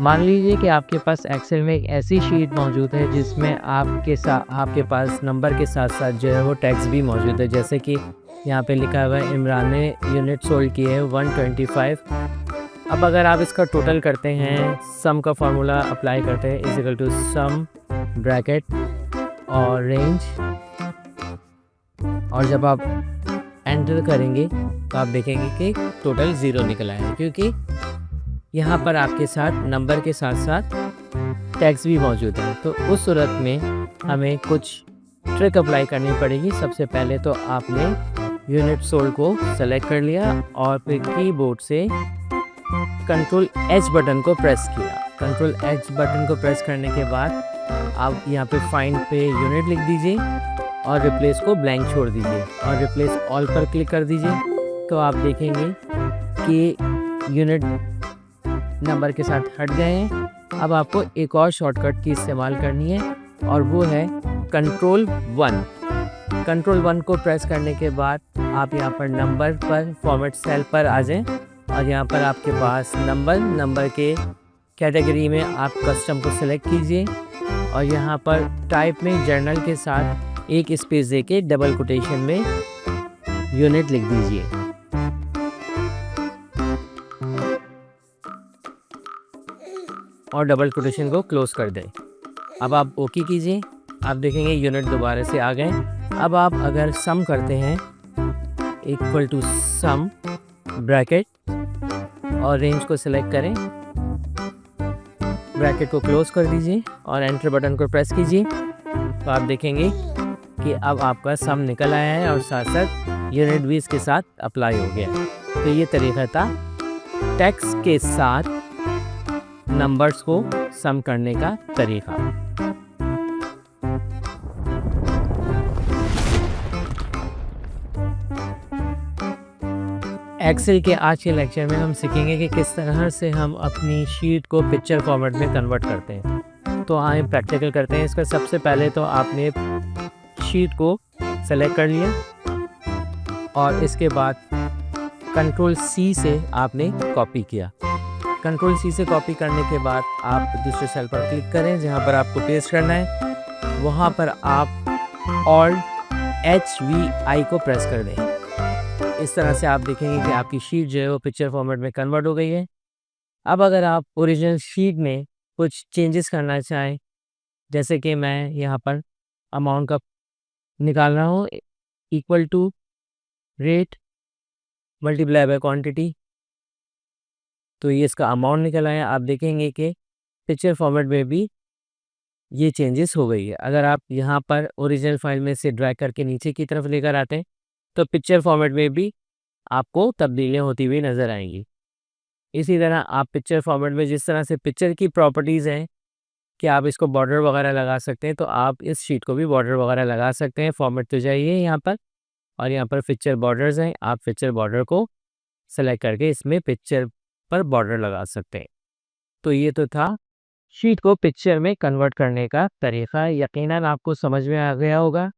मान लीजिए कि आपके पास एक्सेल में एक ऐसी शीट मौजूद है जिसमें आपके पास नंबर के साथ-साथ जो है वो टैक्स भी मौजूद है। जैसे कि यहाँ पे लिखा हुआ है इमरान ने यूनिट सोल्ड किए हैं 125। अब अगर आप इसका टोटल करते हैं, सम का फार्मूला अप्लाई करते हैं is equal to sum bracket और रेंज, और जब आप एंटर करेंगे तो आप देखेंगे कि टोटल 0 निकल आया है, क्योंकि यहाँ पर आपके साथ नंबर के साथ-साथ टैक्स भी मौजूद है। तो उस सूरत में हमें कुछ ट्रिक अप्लाई करनी पड़ेगी। सबसे पहले तो आपने यूनिट सोल्ड को सेलेक्ट कर लिया और फिर कीबोर्ड से कंट्रोल एच बटन को प्रेस किया। कंट्रोल एच बटन को प्रेस करने के बाद आप यहाँ पे फाइंड पे यूनिट लिख दीजिए और रिप्लेस को ब्लैंक छोड़ दीजिए और रिप्लेस ऑल पर क्लिक कर दीजिए। तो आप देखेंगे कि यूनिट नंबर के साथ हट गए हैं। अब आपको एक और शॉर्टकट की इस्तेमाल करनी है और वो है कंट्रोल 1। कंट्रोल 1 को प्रेस करने के बाद आप यहाँ पर नंबर पर फॉर्मेट सेल पर आ जाएं और यहाँ पर आपके पास नंबर के कैटेगरी में आप कस्टम को सिलेक्ट कीजिए और यहाँ पर टाइप में जर्नल के साथ एक स्पेस देके डबल कोटेशन में यूनिट लिख दीजिए और डबल कोटेशन को क्लोज कर दें। अब आप ओके कीजिए। आप देखेंगे यूनिट दोबारा से आ गए। अब आप अगर सम करते हैं इक्वल टू सम ब्रैकेट और रेंज को सिलेक्ट करें, ब्रैकेट को क्लोज कर दीजिए और एंटर बटन को प्रेस कीजिए, तो आप देखेंगे कि अब आपका सम निकल आया है और साथ साथ यूनिट भी इसके साथ अप्लाई हो गया। तो ये तरीका था टैक्स के साथ नंबर्स को सम करने का तरीका। एक्सेल के आज के लेक्चर में हम सीखेंगे कि किस तरह से हम अपनी शीट को पिक्चर फॉर्मेट में कन्वर्ट करते हैं। तो आइए प्रैक्टिकल करते हैं इसका। सबसे पहले तो आपने शीट को सेलेक्ट कर लिया और इसके बाद कंट्रोल सी से आपने कॉपी किया। कंट्रोल सी से कॉपी करने के बाद आप दूसरे सेल पर क्लिक करें जहां पर आपको पेस्ट करना है, वहां पर आप ऑल्ट HVI को प्रेस कर दें। इस तरह से आप देखेंगे कि आपकी शीट जो है वो पिक्चर फॉर्मेट में कन्वर्ट हो गई है। अब अगर आप ओरिजिनल शीट में कुछ चेंजेस करना चाहें, जैसे कि मैं यहाँ पर अमाउंट का निकाल रहा हूँ equal to rate multiply by quantity, तो ये इसका अमाउंट निकल आया। आप देखेंगे कि पिक्चर फॉर्मेट में भी ये चेंजेस हो गई है। अगर आप यहाँ पर ओरिजिनल फाइल में से ड्रैग करके नीचे की तरफ लेकर आते हैं तो पिक्चर फॉर्मेट में भी आपको तब्दीलियाँ होती हुई नज़र आएंगी। इसी तरह आप पिक्चर फॉर्मेट में जिस तरह से पिक्चर की प्रॉपर्टीज़ हैं कि आप इसको बॉर्डर वगैरह लगा सकते हैं, तो आप इस शीट को भी बॉर्डर वगैरह लगा सकते हैं। फॉर्मेट तो जाइए यहाँ पर और यहाँ पर पिक्चर बॉर्डर्स हैं, आप पिक्चर बॉर्डर को सेलेक्ट करके इसमें पिक्चर पर बॉर्डर लगा सकते हैं। तो ये तो था शीट को पिक्चर में कन्वर्ट करने का तरीका। यकीनन आपको समझ में आ गया होगा।